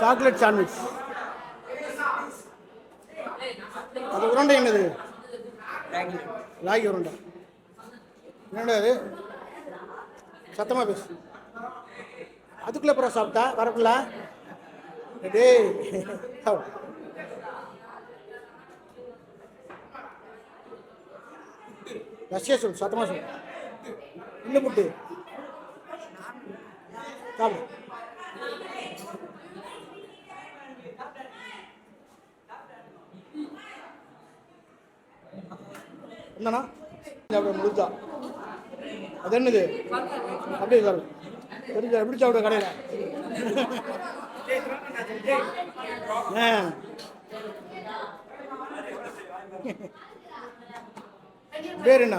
Chocolate sandwich. அது உருண்டை என்னது? ராகி உருண்டை. என்னடா அது? சத்தமாக பேசு. அதுக்குள்ளே அப்புறம் சாப்பிட்டா வரக்குள்ள டேய் ரஷ்யா சொல், சத்தமாக சொல். இன்னும் புட்டு சாப்பிடு. என்னண்ணா முடிச்சா அது என்னது? அப்படியே சாப்பிடு. தெரிஞ்ச எப்படி சாப்பிட கடையில்? பேர் என்ன?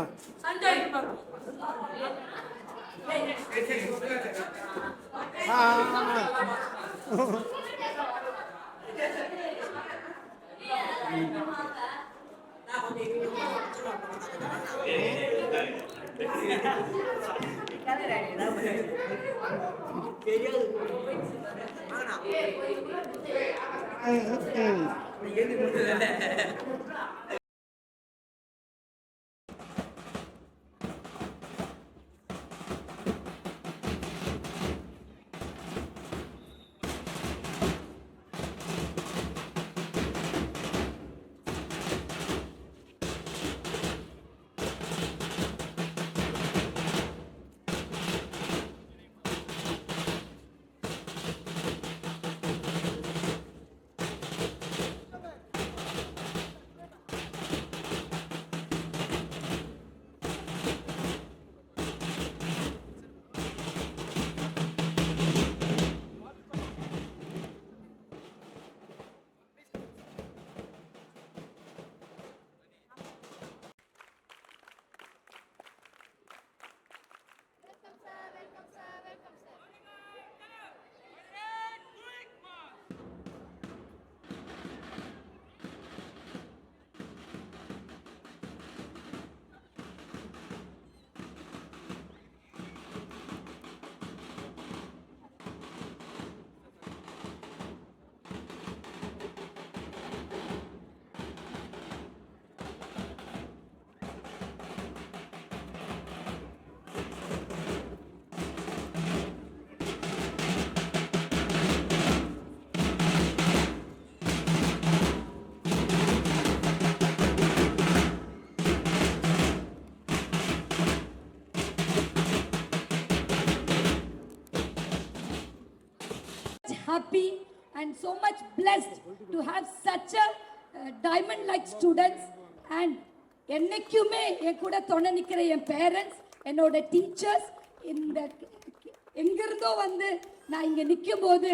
Happy and so much blessed to have such a diamond like students and என்னைக்குமே என் கூட துணை நிற்கிற என் பேரண்ட்ஸ், என்னோட டீச்சர்ஸ். இந்த எங்கிருந்தோ வந்து நான் இங்கே நிற்கும் போது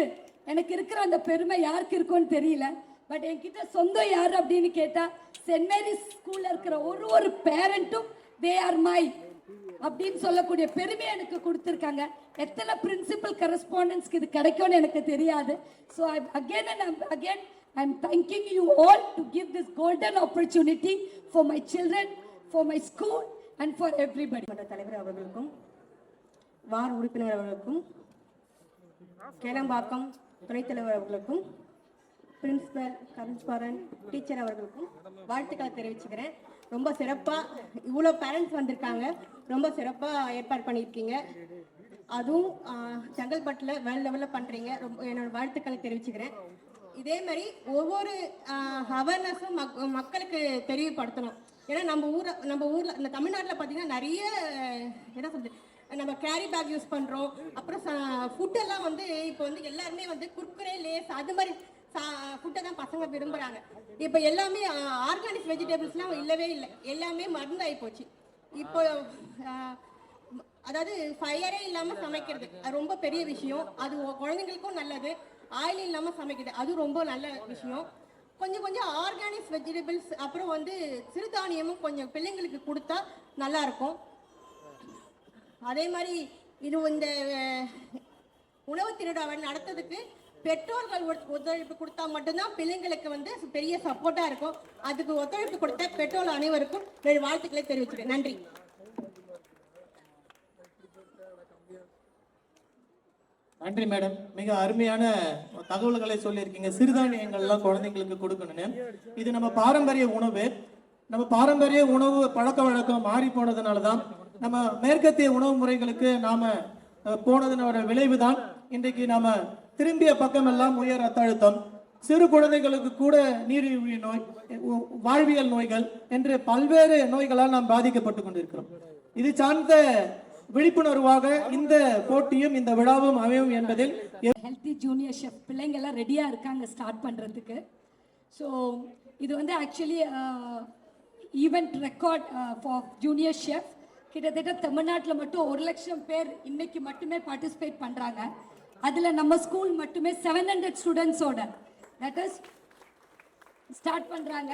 எனக்கு இருக்கிற அந்த பெருமை யாருக்கு இருக்கும்னு தெரியல. பட் என்கிட்ட சொந்தம் யார் அப்படின்னு கேட்டால் சென்ட் மேரிஸ் ஸ்கூலில் இருக்கிற ஒரு பேரண்ட்டும் தே ஆர் மை அப்படின்னு சொல்லக்கூடிய பெருமை எனக்கு கொடுத்துருக்காங்க. எத்தனை பிரின்சிபல் கரஸ்பாண்டன்ஸ்க்கு இது கிடைக்கும்னு எனக்கு தெரியாது. So I'm thanking you all to give this golden opportunity for my children, for my school and for everybody. தலைவர் அவர்களுக்கும் வார உறுப்பினர் அவர்களுக்கும் கேளம்பாக்கம் துணைத் தலைவர் அவர்களுக்கும் பிரின்சிபல் கரஸ்பாரன் டீச்சர் அவர்களுக்கும் வாழ்த்துக்களை தெரிவிச்சுக்கிறேன். ரொம்ப சிறப்பாக இவ்வளோ பேரண்ட்ஸ் வந்திருக்காங்க. ரொம்ப சிறப்பாக ஏற்பாடு பண்ணியிருக்கீங்க. அதுவும் செங்கல்பட்டில் வேர்ல்ட் லெவலில் பண்ணுறீங்க. ரொம்ப என்னோட வாழ்த்துக்களை தெரிவிச்சுக்கிறேன். இதே மாதிரி ஒவ்வொரு அவேர்னஸும் மக்களுக்கு தெரியப்படுத்தணும். ஏன்னா நம்ம ஊரில் இந்த தமிழ்நாட்டில் பார்த்தீங்கன்னா நிறைய என்ன சொல்றது, நம்ம கேரி பேக் யூஸ் பண்ணுறோம். அப்புறம் ஃபுட்டெல்லாம் வந்து இப்போ வந்து எல்லாருமே வந்து குர்குரே, லேஸ் அது மாதிரி ஃபுட்டை தான் பசங்க விரும்புகிறாங்க. இப்போ எல்லாமே ஆர்கானிக் வெஜிடபிள்ஸ்லாம் இல்லவே இல்லை, எல்லாமே மருந்தாகி போச்சு. இப்போ அதாவது ஃபயரே இல்லாமல் சமைக்கிறது அது ரொம்ப பெரிய விஷயம். அது குழந்தைங்களுக்கும் நல்லது. ஆயில் இல்லாமல் சமைக்கிறது அது ரொம்ப நல்ல விஷயம். கொஞ்சம் கொஞ்சம் ஆர்கானிக் வெஜிடபிள்ஸ் அப்புறம் வந்து சிறுதானியமும் கொஞ்சம் பிள்ளைங்களுக்கு கொடுத்தா நல்லாயிருக்கும். அதே மாதிரி இது இந்த உணவு திருவிழாவை நடத்துறதுக்கு பெற்றோர்கள் ஒத்துழைப்பு கொடுத்தா மட்டும்தான் பிள்ளைங்களுக்கு வந்து பெரிய சப்போர்ட்டா இருக்கும். அதுக்கு ஒத்துழைப்பு கொடுத்த பெற்றோர் அனைவருக்கும் வாழ்த்துக்களை தெரிவிச்சுக்கிறேன். நன்றி. நன்றி மேடம், மிக அருமையான தகவல்களை சொல்லியிருக்கீங்க. சிறுதானியங்கள்லாம் குழந்தைங்களுக்கு கொடுக்கணும்னு. இது நம்ம பாரம்பரிய உணவு. நம்ம பாரம்பரிய உணவு பழக்க வழக்கம் மாறி போனதுனால தான் நம்ம மேற்கத்திய உணவு முறைகளுக்கு நாம போனதனோட விளைவு தான் இன்றைக்கு நாம திரும்பிய பக்கமெல்லாம் உயர் ரத்த அழுத்தம், சிறு குழந்தைகளுக்கு கூட நீரிழிவு நோய், வாழ்வியல் நோய்கள் என்று பல்வேறு நோய்களால் நாம் பாதிக்கப்பட்டு கொண்டிருக்கிறோம். இது சார்ந்த விழிப்புணர்வாக இந்த போட்டியும் இந்த விழாவும் அமையும் என்பதில் ஹெல்த்தி ஜூனியர் ஷெஃப் பிள்ளைங்க எல்லாம் ரெடியா இருக்காங்க ஸ்டார்ட் பண்றதுக்கு. ஸோ இது வந்து actually event record for junior chef. கிட்டத்தட்ட தமிழ்நாட்டில் மட்டும் 1,00,000 பேர் இன்னைக்கு மட்டுமே பார்ட்டிசிபேட் பண்றாங்க. அதுல நம்ம ஸ்கூல் மட்டுமே 700 ஸ்டூடெண்ட்ஸோட தட் இஸ் ஸ்டார்ட் பண்றாங்க.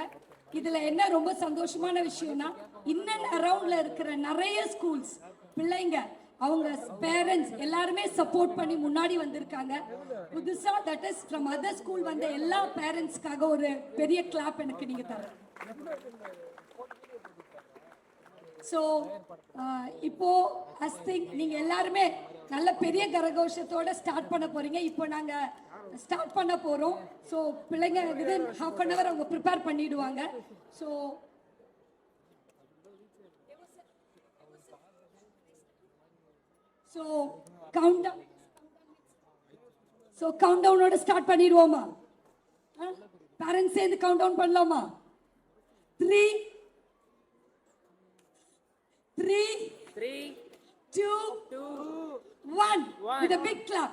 இதுல என்ன ரொம்ப சந்தோஷமான விஷயம்னா இன் அண்ட் அரவுண்ட்ல இருக்கிற நிறைய ஸ்கூல்ஸ் பிள்ளைங்க அவங்க பேரண்ட்ஸ் எல்லாருமே சப்போர்ட் பண்ணி முன்னாடி வந்திருக்காங்க. புதுசா that is from other school வந்த எல்லா பேரண்ட்ஸ்க்காக ஒரு பெரிய கிளாப் எனக்கு நீங்க தர. ஸோ இப்போ அஸ்திங் நீங்க எல்லாருமே நல்ல பெரிய கரகோஷத்தோட ஸ்டார்ட் பண்ண போறீங்க. இப்போ நாங்க ஸ்டார்ட் பண்ண போறோம். ஸோ பிள்ளைங்க விதின் ½ அன் அவர் அவங்க ப்ரிப்பேர் பண்ணிடுவாங்க. ஸோ கவுண்ட் டவுனோட ஸ்டார்ட் பண்ணிடுவோமா? பேரண்ட்ஸ் சேர்ந்து கவுண்ட் டவுன் பண்ணலாமா? 3 2 1 with a big clap.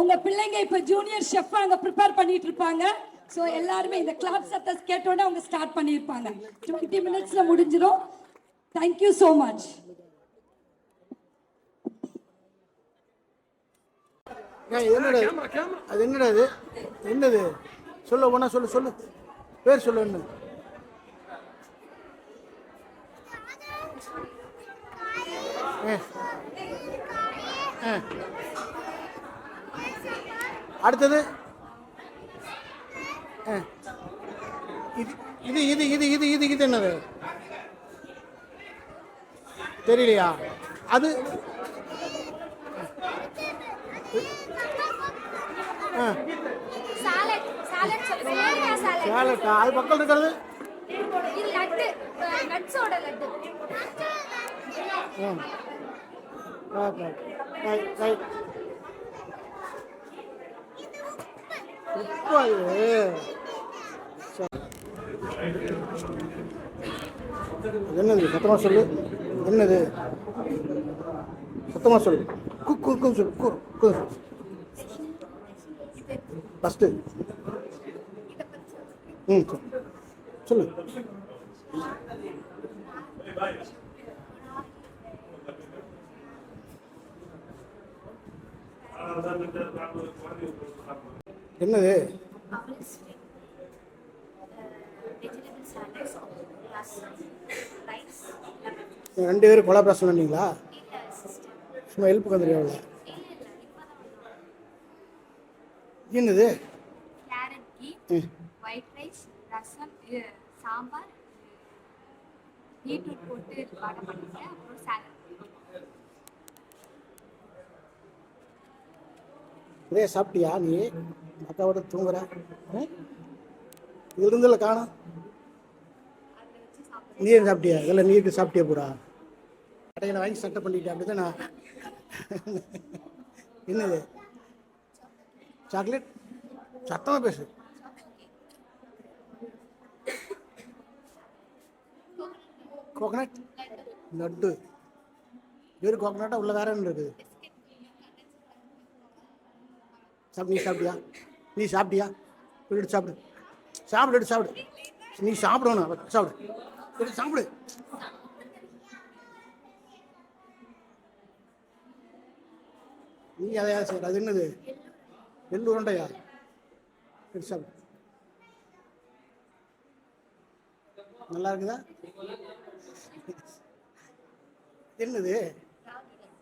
உங்க பிள்ளைங்க இப்ப ஜூனியர் ஷெஃப் அங்க ப்ரிப்பேர் பண்ணிட்டு இருப்பாங்க. சோ எல்லாரும் இந்த கிளாப் சத்தம் கேட்டோட அவங்க ஸ்டார்ட் பண்ணிருப்பாங்க. 20 மினிட்ஸ்ல முடிஞ்சிரும். Thank you so much. அது என்னடா அது என்னது சொல்ல ஒண்ணா சொல்லு பேர் சொல்லு. என்ன அடுத்தது இது இது இது இது இது இது என்னது தெரியலையா? அது சாலட்டா? அது பக்கம் இருக்கிறது என்னது? சத்தமா சொல்லு. என்னது? சத்தமா சொல்லு. குக்கு சொல்லு. ஃபஸ்ட்டு சொல்லு. என்னது? 2 பேரும் கொலாபரேஷன் பண்ணீங்களா? சும்மா ஹெல்ப்புக்கு வந்துருக்கீங்களா? என்னது? ஒயிட் ரைஸ், ரசம், சாம்பார், பீட்ரூட் போட்டு வடை பண்ணிட்டேன். அப்புறம் சாலட். இதே சாப்பிட்டியா நீ? அக்காவோட தூங்குற இருந்தல காணும். நீர் சாப்பிட்டியா? இதெல்லாம் நீருக்கு சாப்பிட்டியா பூரா? கடையில் வாங்கி சட்டை பண்ணிட்டேன் அப்படிதான் நான். என்னது? சாக்லேட்? சத்தமா பேசு. கோகனட் லட்டு. வெறும் கோகனட்டா உள்ள வேற என்ன இருக்குது? நீ சாப்பிட்டியா? எடுத்து சாப்பிடு. நீ சாப்பிடணும். சாப்பிடு. நீ அதையா சார்? அது என்னது? எள்ளு உருண்டையா? எடுத்து சாப்பிடு. நல்லா இருக்குதா? என்னது?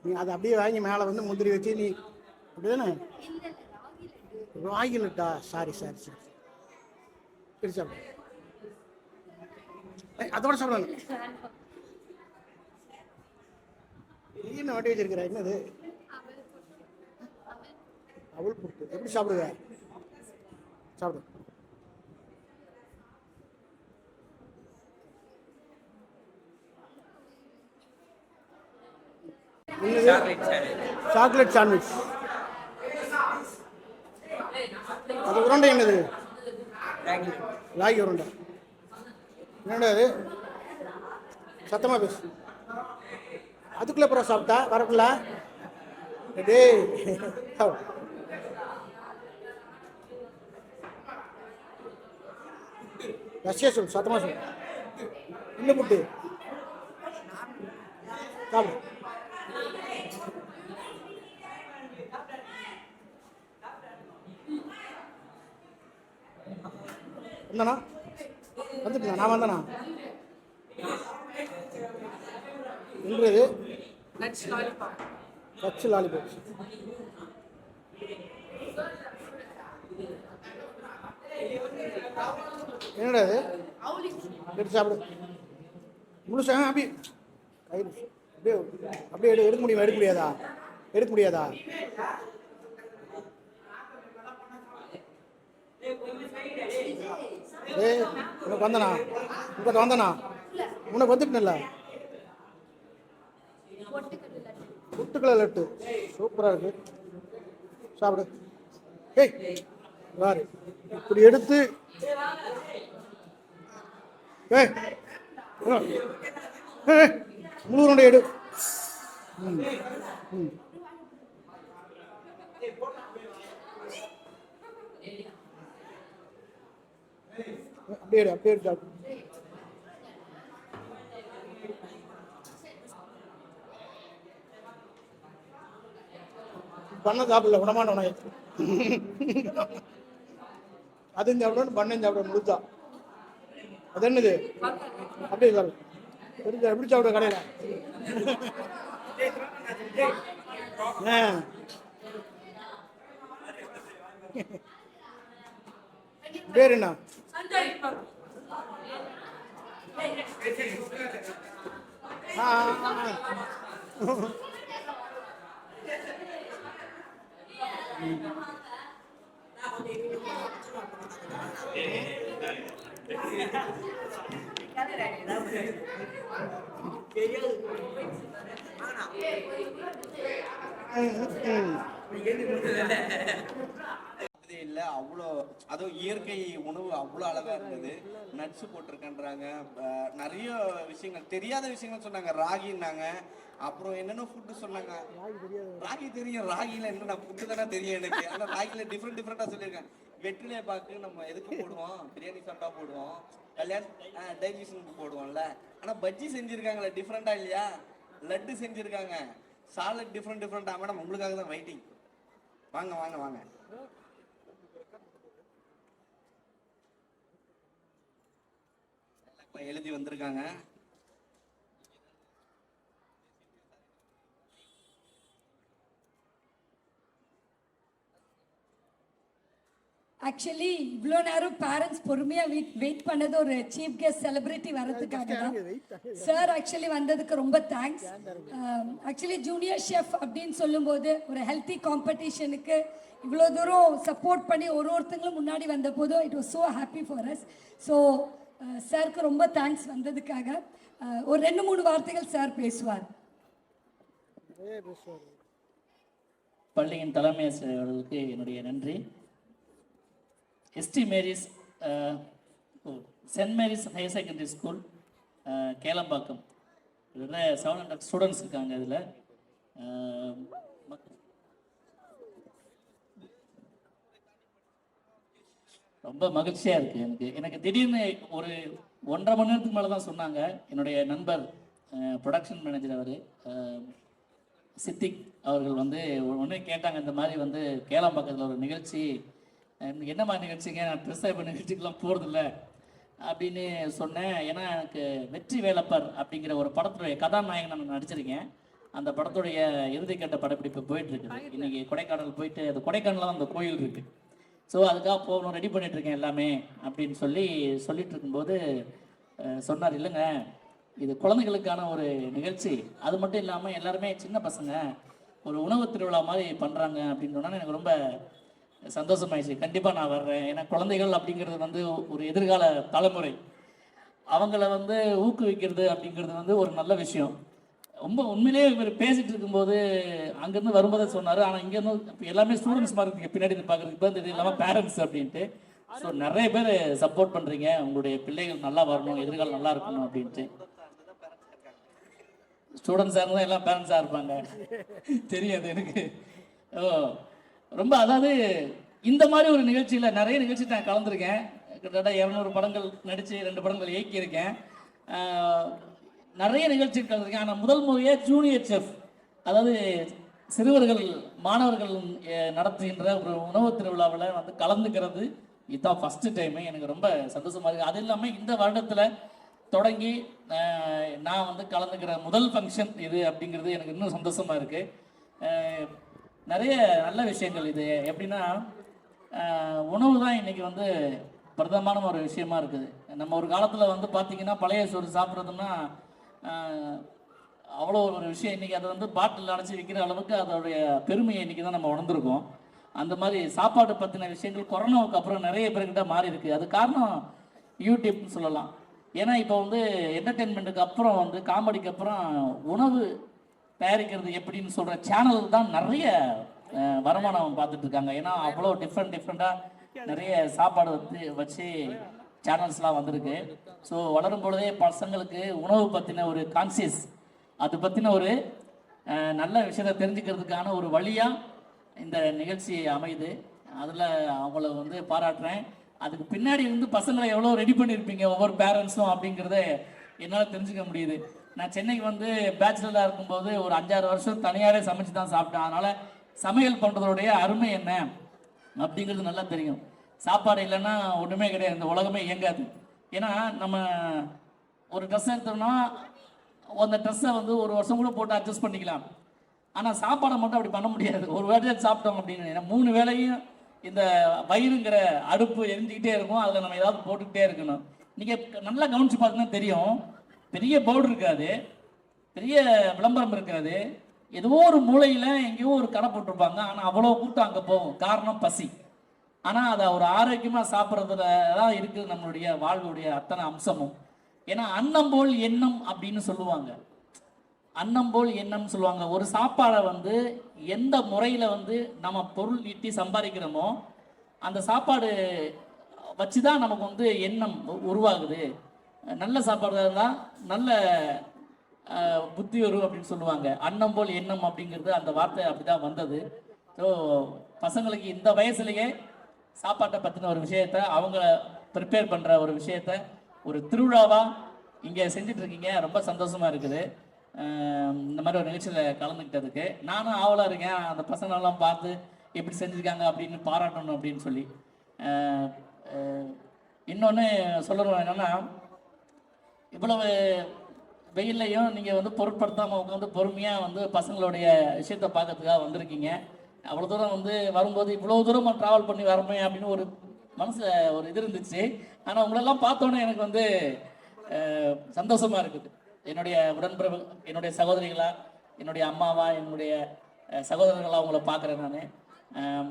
நீ அதை அப்படியே வாங்கி மேலே வந்து முந்திரி வச்சு நீ அப்படிதானே? ராகி லட்டா? சாரி. எடுத்து சாப்பிடு. அதோட சாப்பிடணும். திடீர்னு வண்டி வச்சிருக்கிற என்னது? அவள் புட்டு எப்படி சாப்பிடுவ? சாப்பிடு. Chocolate sandwich. அது உருண்டை என்னது? ராகி உருண்டை. என்னடா அது? சத்தமா பேசு. அதுக்குள்ள அப்புறம் சாப்பிட்டா வரக்குள்ள டேய் ரஷ்யா சொல், சத்தமா சொல். என்ன புட்டு சாப்பிடு. வந்தானா? வந்துட்டா? நான் வந்தானா? என்றது கட்ச் லாலிபாப். என்னடா அது? எடுத்து சாப்பிடு. முழுசா அப்படி கையில் அப்படியே அப்படியே எடுக்க முடியுமா? எடுக்க முடியாதா? எடுக்க முடியாதா? உனக்கு வந்தனா? உனக்கு வந்தனா? உனக்கு வந்துட்டுல பொட்டுக்கடலை லட்டு சூப்பராக இருக்கு. சாப்பிடு. ஏய் வாரு இப்படி எடுத்து முழு உருண்டை எடு. அப்படியே எடு, அப்படியே எடுத்து பண்ண சாப்பிடல விடமாட்டோம். அதுவும் சாப்பிடணும், பண்ணையும் சாப்பிட முழுத்தா. அது என்னது? அப்படியே சாப்பிடு. தெரிஞ்சா எப்படி சாப்பிட கடையில்? பேர் என்ன? இல்லை அவ்வளோ, அதுவும் இயற்கை உணவு அவ்வளோ அழகா இருந்தது. நட்ஸ் போட்டிருக்கன்றாங்க, நிறைய விஷயங்கள், தெரியாத விஷயங்கள் சொன்னாங்க. ராகின்னாங்க, அப்புறம் என்னென்ன ஃபுட்டு சொன்னாங்க. ராகி தெரியும், ராகியில் என்னென்ன ஃபுட்டு தானே தெரியும் எனக்கு. ஆனால் ராகியில் டிஃப்ரெண்ட்டாக சொல்லியிருக்கேன். வெற்றிலை பாக்கு நம்ம எதுக்கு போடுவோம்? பிரியாணி சாப்பிட்டா போடுவோம், டைஜஷனுக்கு போடுவோம்ல. ஆனால் பஜ்ஜி செஞ்சுருக்காங்களே, டிஃப்ரெண்ட்டாக இல்லையா? லட்டு செஞ்சுருக்காங்க, சாலட் டிஃப்ரெண்ட்டாக. மேடம் உங்களுக்காக தான் வெயிட்டிங். வாங்க வாங்க வாங்க. எழுதி வந்திருக்காங்க. ஆக்சுவலி இவ்வளோ நேரம் பேரண்ட்ஸ் பொறுமையாக வெயிட் பண்ணது ஒரு சீஃப் கெஸ்ட் செலிபிரிட்டி வர்றதுக்காக தான். சார் ஆக்சுவலி வந்ததுக்கு ரொம்ப தேங்க்ஸ். ஆக்சுவலி ஜூனியர் ஷெஃப் அப்படின்னு சொல்லும்போது ஒரு ஹெல்த்தி காம்படிஷனுக்கு இவ்வளோ தூரம் சப்போர்ட் பண்ணி ஒருத்தங்களும் முன்னாடி வந்த போதும் it was so happy for us. So சாருக்கு ரொம்ப தேங்க்ஸ் வந்ததுக்காக. ஒரு 2-3 வார்த்தைகள் சார் பேசுவார். பள்ளியின் தலைமை ஆசிரியர்களுக்கு என்னுடைய நன்றி. ST Mary's saint Mary's higher secondary school Kelambakkam, இதில் 700 ஸ்டூடெண்ட்ஸ் இருக்காங்க. இதில் ரொம்ப மகிழ்ச்சியாக இருக்குது எனக்கு. திடீர்னு ஒரு 1.5 மணி நேரத்துக்கு மேலே தான் சொன்னாங்க. என்னுடைய நண்பர் ப்ரொடக்ஷன் மேனேஜர் அவர் சித்திக் அவர்கள் வந்து ஒன்றே கேட்டாங்க, இந்த மாதிரி வந்து கேளம்பாக்கத்தில் ஒரு நிகழ்ச்சி, என்ன மாதிரி நிகழ்ச்சிங்க, நான் பெருசாக இப்போ நிகழ்ச்சிக்கெலாம் போகிறதில்ல அப்படின்னு சொன்னேன். ஏன்னா எனக்கு வெற்றி வேலப்பர் அப்படிங்கிற ஒரு படத்துடைய கதாநாயகன் நான் நடிச்சிருக்கேன். அந்த படத்துடைய இறுதிக்கட்ட படப்பிடிப்பு போயிட்டுருக்குது. இன்றைக்கி கொடைக்கானல் போயிட்டு, அது கொடைக்கானலில் தான் அந்த கோயில் இருக்குது. ஸோ அதுக்காக போகணும், ரெடி பண்ணிகிட்ருக்கேன் எல்லாமே அப்படின்னு சொல்லிட்டு இருக்கும்போது சொன்னார், இல்லைங்க இது குழந்தைகளுக்கான ஒரு நிகழ்ச்சி. அது மட்டும் இல்லாமல் எல்லாருமே சின்ன பசங்க ஒரு உணவு திருவிழா மாதிரி பண்ணுறாங்க அப்படின்னு சொன்னால் எனக்கு ரொம்ப சந்தோஷமாயிடுச்சு. கண்டிப்பாக நான் வர்றேன். ஏன்னா குழந்தைகள் அப்படிங்கிறது வந்து ஒரு எதிர்கால தலைமுறை. அவங்கள வந்து ஊக்குவிக்கிறது அப்படிங்கிறது வந்து ஒரு நல்ல விஷயம். ரொம்ப உண்மையிலேயே இவர் பேசிகிட்டு இருக்கும்போது அங்கேருந்து வரும்போதே சொன்னார். ஆனால் இங்கேருந்து இப்போ எல்லாமே ஸ்டூடெண்ட்ஸ் மாதிரி இருக்கீங்க, பின்னாடி பார்க்குறதுக்கு இப்போ இது இல்லாமல் பேரண்ட்ஸ் அப்படின்ட்டு. ஸோ நிறைய பேர் சப்போர்ட் பண்ணுறீங்க. உங்களுடைய பிள்ளைகள் நல்லா வரணும், எதிர்காலம் நல்லா இருக்கணும் அப்படின்ட்டு. ஸ்டூடெண்ட்ஸாக இருந்தால் எல்லாம் பேரண்ட்ஸாக இருப்பாங்க, தெரியாது எனக்கு. ஓ ரொம்ப, அதாவது இந்த மாதிரி ஒரு நிகழ்ச்சியில் நிறைய நிகழ்ச்சி நான் கலந்துருக்கேன். கிட்டத்தட்ட 200 படங்கள் நடித்து 2 படங்கள் இயக்கியிருக்கேன். நிறைய நிகழ்ச்சி கலந்துருக்கேன். ஆனால் முதல் முறையாக ஜூனியர் செஃப், அதாவது சிறுவர்கள் மாணவர்கள் நடத்துகின்ற ஒரு உணவு திருவிழாவில் வந்து கலந்துக்கிறது இதுதான் ஃபஸ்ட்டு டைமு. எனக்கு ரொம்ப சந்தோஷமாக இருக்குது. அது இல்லாமல் இந்த வருடத்தில் தொடங்கி நான் வந்து கலந்துக்கிற முதல் ஃபங்க்ஷன் இது அப்படிங்கிறது எனக்கு இன்னும் சந்தோஷமாக இருக்குது. நிறைய நல்ல விஷயங்கள் இது. எப்படின்னா உணவு தான் இன்றைக்கி வந்து பிரதமான ஒரு விஷயமா இருக்குது. நம்ம ஒரு காலத்தில் வந்து பார்த்திங்கன்னா பழைய சோறு சாப்பிட்றதுன்னா அவ்வளோ ஒரு விஷயம். இன்றைக்கி அதை வந்து பாட்டில் அடைச்சி விற்கிற அளவுக்கு அதோடைய பெருமையை இன்றைக்கி தான் நம்ம உணர்ந்துருக்கோம். அந்த மாதிரி சாப்பாடு பற்றின விஷயங்கள் கொரோனாவுக்கு அப்புறம் நிறைய பேர்கிட்ட மாறி இருக்குது. அது காரணம் யூடியூப்னு சொல்லலாம். ஏன்னா இப்போ வந்து என்டர்டெயின்மெண்ட்டுக்கு அப்புறம் வந்து காமெடிக்கு அப்புறம் உணவு தயாரிக்கிறது எப்படின்னு சொல்கிற சேனல் தான் நிறைய வருமானம் பார்த்துட்டு இருக்காங்க. ஏன்னா அவ்வளோ டிஃப்ரெண்ட்டாக நிறைய சாப்பாடு வச்சு சேனல்ஸ்லாம் வந்திருக்கு. ஸோ வளரும் பொழுதே பசங்களுக்கு உணவு பற்றின ஒரு கான்சியஸ், அது பற்றின ஒரு நல்ல விஷயத்தை தெரிஞ்சுக்கிறதுக்கான ஒரு வழியாக இந்த நிகழ்ச்சி அமையுது. அதில் அவங்கள வந்து பாராட்டுறேன். அதுக்கு பின்னாடி வந்து பசங்களை எவ்வளோ ரெடி பண்ணியிருப்பீங்க ஒவ்வொரு பேரண்ட்ஸும் அப்படிங்கிறத என்னால் தெரிஞ்சுக்க முடியுது. நான் சென்னைக்கு வந்து பேச்சுலராக இருக்கும்போது ஒரு 5-6 வருஷம் தனியாகவே சமைச்சு தான் சாப்பிட்டேன். அதனால் சமையல் பண்ணுறதோடைய அருமை என்ன அப்படிங்கிறது நல்லா தெரியும். சாப்பாடு இல்லைன்னா ஒன்றுமே கிடையாது, இந்த உலகமே இயங்காது. ஏன்னா நம்ம ஒரு ட்ரெஸ் எடுத்தோம்னா அந்த ட்ரெஸ்ஸை வந்து ஒரு வருஷம் கூட போட்டு அட்ஜஸ்ட் பண்ணிக்கலாம். ஆனால் சாப்பாடை மட்டும் அப்படி பண்ண முடியாது. ஒரு வேலையை சாப்பிட்டோம் அப்படின்னு ஏன்னா 3 வேளையும் இந்த வயிறுங்கிற அடுப்பு எரிஞ்சிக்கிட்டே இருக்கும். அதில் நம்ம ஏதாவது போட்டுக்கிட்டே இருக்கணும். நீங்கள் நல்லா கவனித்து பார்த்தீங்கன்னா தெரியும், பெரிய பவுடர் இருக்காது, பெரிய விளம்பரம் இருக்காது. ஏதோ ஒரு மூலையில் எங்கேயோ ஒரு கடை போட்டிருப்பாங்க. ஆனால் அவ்வளோ கூட்டம் அங்கே போகும். காரணம் பசி. ஆனால் அதை ஒரு ஆரோக்கியமாக சாப்பிட்றதுல தான் இருக்குது நம்மளுடைய வாழ்வுடைய அத்தனை அம்சமும். ஏன்னா அன்னம் போல் எண்ணம் அப்படின்னு சொல்லுவாங்க. அன்னம் போல் எண்ணம் சொல்லுவாங்க. ஒரு சாப்பாடை வந்து எந்த முறையில் வந்து நம்ம பொருள் ஈட்டி சம்பாதிக்கிறோமோ அந்த சாப்பாடு வச்சு தான் நமக்கு வந்து எண்ணம் உருவாகுது. நல்ல சாப்பாடு தான் நல்ல புத்தி வரும் அப்படின்னு சொல்லுவாங்க. அன்னம் போல் எண்ணம் அப்படிங்கிறது அந்த வார்த்தை அப்படி தான் வந்தது. ஸோ பசங்களுக்கு இந்த வயசுலேயே சாப்பாட்டை பற்றின ஒரு விஷயத்த அவங்கள ப்ரிப்பேர் பண்ணுற ஒரு விஷயத்த ஒரு திருவிழாவாக இங்கே செஞ்சிட்ருக்கீங்க. ரொம்ப சந்தோஷமாக இருக்குது இந்த மாதிரி ஒரு நிகழ்ச்சியில் கலந்துக்கிட்டதுக்கு. நானும் ஆவலாக இருக்கேன் அந்த பசங்களெல்லாம் பார்த்து எப்படி செஞ்சுருக்காங்க அப்படின்னு பாராட்டணும் அப்படின்னு சொல்லி. இன்னொன்று சொல்லணும் என்னென்னா, இவ்வளவு வெயில்லையும் நீங்கள் வந்து பொருட்படுத்தாமல் உட்காந்து பொறுமையாக வந்து பசங்களுடைய விஷயத்தை பார்க்கறதுக்காக வந்திருக்கீங்க. அவ்வளோ தூரம் வந்து வரும்போது இவ்வளோ தூரம் ட்ராவல் பண்ணி வரமே அப்படின்னு ஒரு மனசில் ஒரு இது இருந்துச்சு. ஆனால் உங்களெல்லாம் பார்த்தோன்னே எனக்கு வந்து சந்தோஷமாக இருக்குது. என்னுடைய உடன்பிறப்பு, என்னுடைய சகோதரிகளா, என்னுடைய அம்மாவா, என்னுடைய சகோதரர்களாக உங்களை பார்க்குறேன் நான்.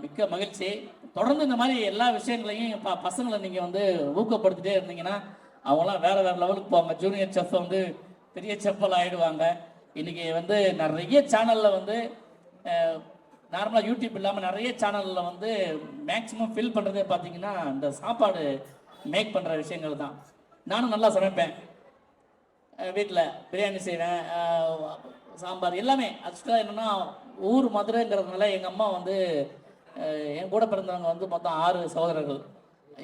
மிக்க மகிழ்ச்சி. தொடர்ந்து இந்த மாதிரி எல்லா விஷயங்களையும் பசங்களை நீங்கள் வந்து ஊக்கப்படுத்திட்டே இருந்தீங்கன்னா அவங்களாம் வேறு வேறு லெவலுக்கு போவாங்க. ஜூனியர் செஃப் வந்து பெரிய செஃப்பெல்லாம் ஆகிடுவாங்க. இன்றைக்கி வந்து நிறைய சேனலில் வந்து நார்மலாக யூடியூப் இல்லாமல் நிறைய சேனலில் வந்து மேக்ஸிமம் ஃபில் பண்ணுறதே பார்த்தீங்கன்னா இந்த சாப்பாடு மேக் பண்ணுற விஷயங்கள் தான். நானும் நல்லா சமைப்பேன். வீட்டில் பிரியாணி செய்வேன், சாம்பார் எல்லாமே. ஆக்சுவலாக என்னென்னா ஊர் மதுரைங்கிறதுனால எங்கள் அம்மா வந்து என் கூட பிறந்தவங்க வந்து மொத்தம் 6 சகோதரர்கள்.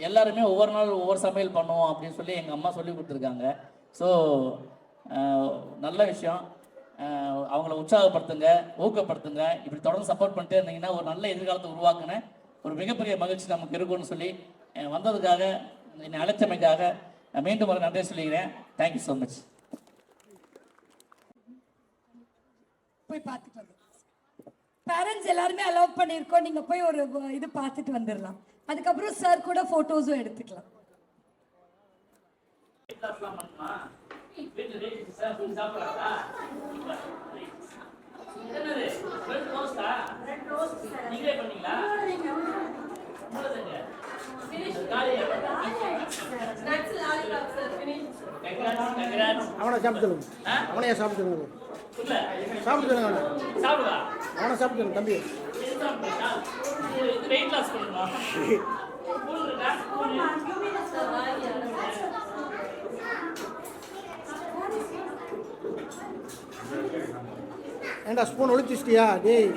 எல்லாருமே ஒவ்வொரு நாள் ஒவ்வொரு சமையல் பண்ணுவோம் அப்படின்னு சொல்லி எங்கள் அம்மா சொல்லி கொடுத்துருக்காங்க. ஸோ நல்ல விஷயம். அவங்கள உற்சாகப்படுத்துங்க, ஊக்கப்படுத்துங்க. இப்படி தொடர்ந்து சப்போர்ட் பண்ணிட்டே இருந்தீங்கன்னா ஒரு நல்ல எதிர்காலத்தை உருவாக்குன ஒரு மிகப்பெரிய மகிழ்ச்சி நமக்கு இருக்கும்னு சொல்லி வந்ததுக்காக, என்னை அழைத்தமைக்காக மீண்டும் ஒரு நன்றி சொல்லிக்கிறேன். Thank you so much. போய் பார்த்துட்டு வந்து பேரண்ட்ஸ் எல்லாருமே அலோவ் பண்ணியிருக்கோம். நீங்கள் போய் ஒரு இது பார்த்துட்டு வந்துடலாம். அதுக்கப்புறம் சார் கூட ஃபோட்டோஸும் எடுத்துக்கலாம். வீட்டுல relatives சார் ஃபுட் சாப்பிடுறாங்களா? என்னது? பிரெட் ரோஸ்டா? நீங்களே பண்ணீங்களா? காலையா? Congrats. அவனை சாப்பிட்டு சொல்லுங்க. அவனையே சாப்பிட்டு சொல்லுங்க. இல்ல, சாப்பிட்டு சொல்லுங்க அவனை. சாப்பிடுவா. அவனை சாப்பிட்டு சொல்லுங்க தம்பி. இது வெயிட் லாஸ் பண்ணணுமா? ஸ்கூல் இருக்கா? ஏண்டா ஸ்பூன் ஒழிச்சிட்டியா டேய்?